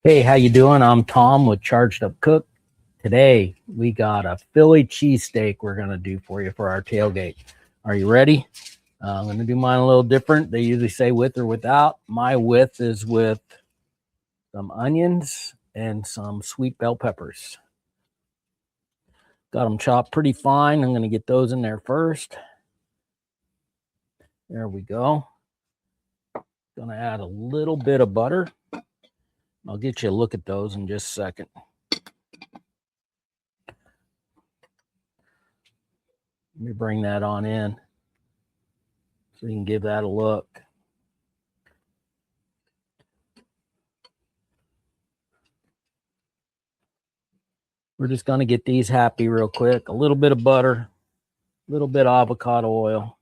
Hey, how you doing? I'm Tom with Charged Up Cook. Today we got a Philly cheesesteak we're gonna do for you for our tailgate. Are you ready? I'm gonna do mine a little different. They usually say with or without. My with is with some onions and some sweet bell peppers. Got them chopped pretty fine. I'm gonna get those in there first. There we go. Gonna add a little bit of butter. I'll get you a look at those in just a second. Let me bring that on in so you can give that a look. We're just going to get these happy real quick. A little bit of butter, a little bit of avocado oil.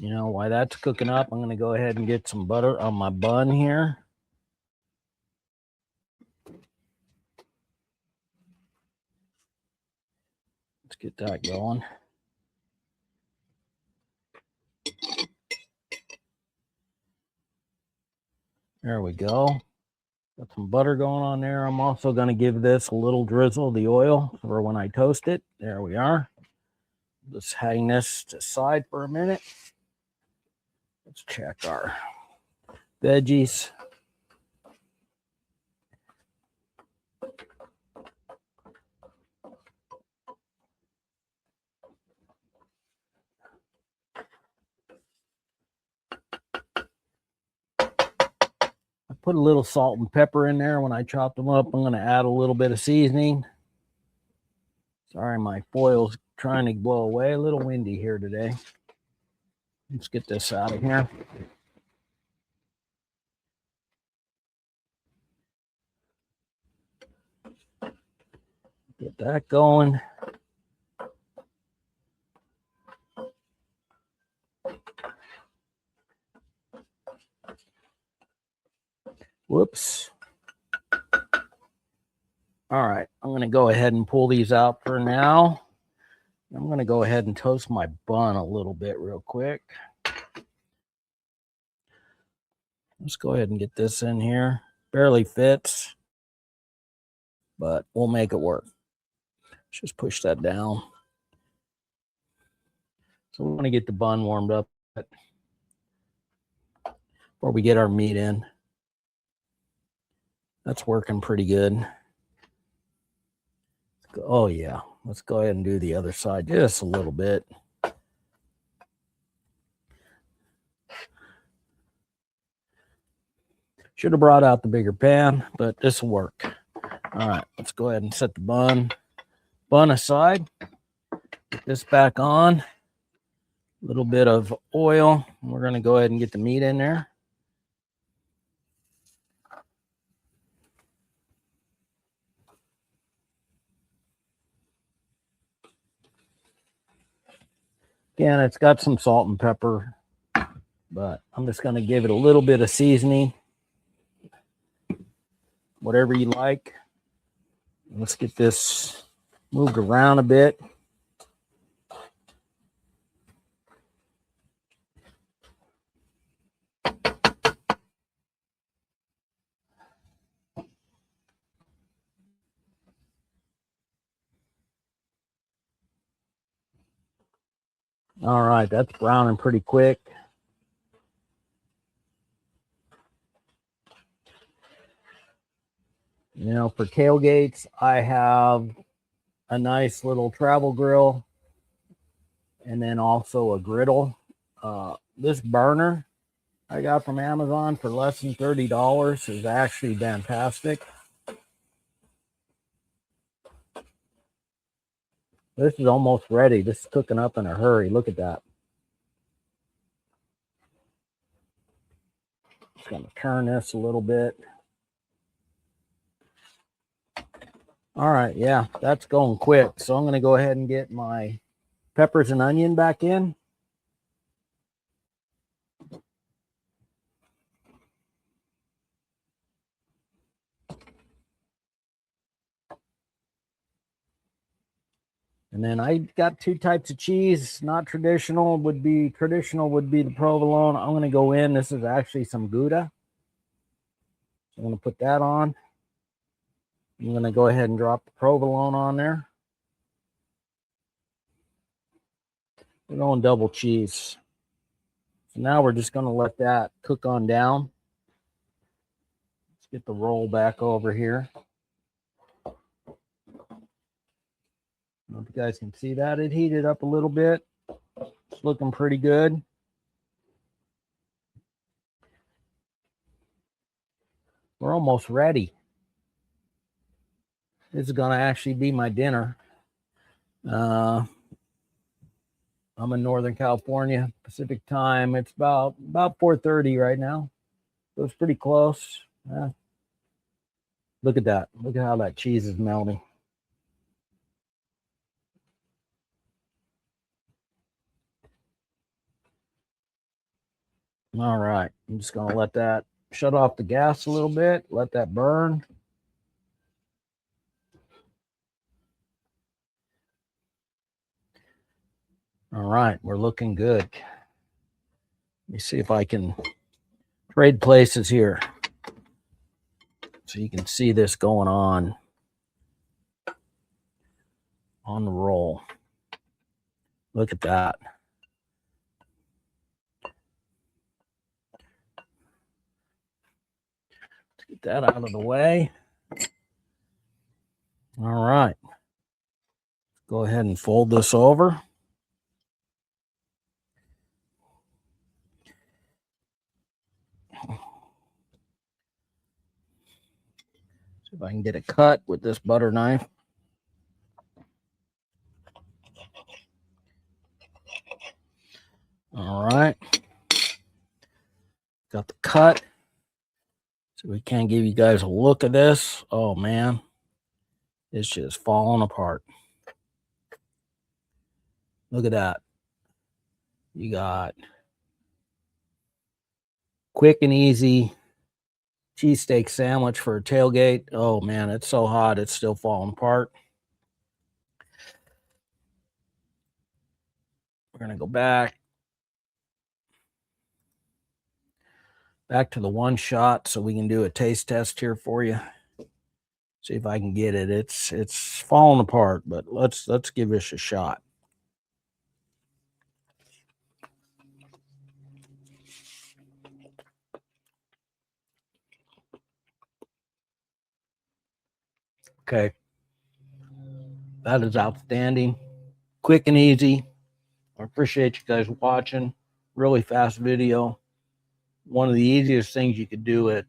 You know, while that's cooking up, I'm going to go ahead and get some butter on my bun here. Let's get that going. There we go. Got some butter going on there. I'm also going to give this a little drizzle of the oil for when I toast it. There we are. Let's hang this to the side for a minute. Let's check our veggies. I put a little salt and pepper in there when I chopped them up. I'm going to add a little bit of seasoning. Sorry, my foil's trying to blow away. A little windy here today. Let's get this out of here. Get that going. Whoops. All right, I'm going to go ahead and pull these out for now. I'm going to go ahead and toast my bun a little bit real quick. Let's go ahead and get this in here. Barely fits, but we'll make it work. Let's just push that down. So we want to get the bun warmed up before we get our meat in. That's working pretty good. Oh, yeah. Let's go ahead and do the other side just a little bit. Should have brought out the bigger pan, but this will work. All right, let's go ahead and set the bun aside. Get this back on. A little bit of oil. We're going to go ahead and get the meat in there. Again, it's got some salt and pepper, but I'm just going to give it a little bit of seasoning. Whatever you like. Let's get this moved around a bit. All right, that's browning pretty quick. You know, for tailgates, I have a nice little travel grill and then also a griddle. This burner I got from Amazon for less than $30 is actually fantastic. This is almost ready. This is cooking up in a hurry. Look at that. Just going to turn this a little bit. All right, yeah, that's going quick. So I'm going to go ahead and get my peppers and onion back in. And then I got two types of cheese. Not traditional would be the provolone. I'm going to go in. This is actually some Gouda. So I'm going to put that on. I'm going to go ahead and drop the provolone on there. We're going double cheese. So now we're just going to let that cook on down. Let's get the roll back over here. I don't know if you guys can see that. It heated up a little bit. It's looking pretty good. We're almost ready. This is going to actually be my dinner. I'm in Northern California, Pacific time. It's about 4:30 right now. So it's pretty close. Look at that. Look at how that cheese is melting. All right. I'm just going to let that shut off the gas a little bit. Let that burn. All right. We're looking good. Let me see if I can trade places here so you can see this going on the roll. Look at that. Let's get that out of the way. All right. Go ahead and fold this over. See if I can get a cut with this butter knife. All right. Got the cut. So we can give you guys a look at this. Oh, man. It's just falling apart. Look at that. You got quick and easy cheesesteak sandwich for a tailgate. Oh, man, it's so hot. It's still falling apart. We're going to go back to the one shot so we can do a taste test here for you. See if I can get it. It's falling apart, but let's give this a shot. Okay. That is outstanding. Quick and easy. I appreciate you guys watching. Really fast video. One of the easiest things you could do at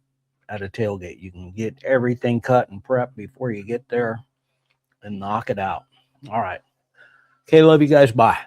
a tailgate. You can get everything cut and prepped before you get there and knock it out. All right. Okay, love you guys. Bye.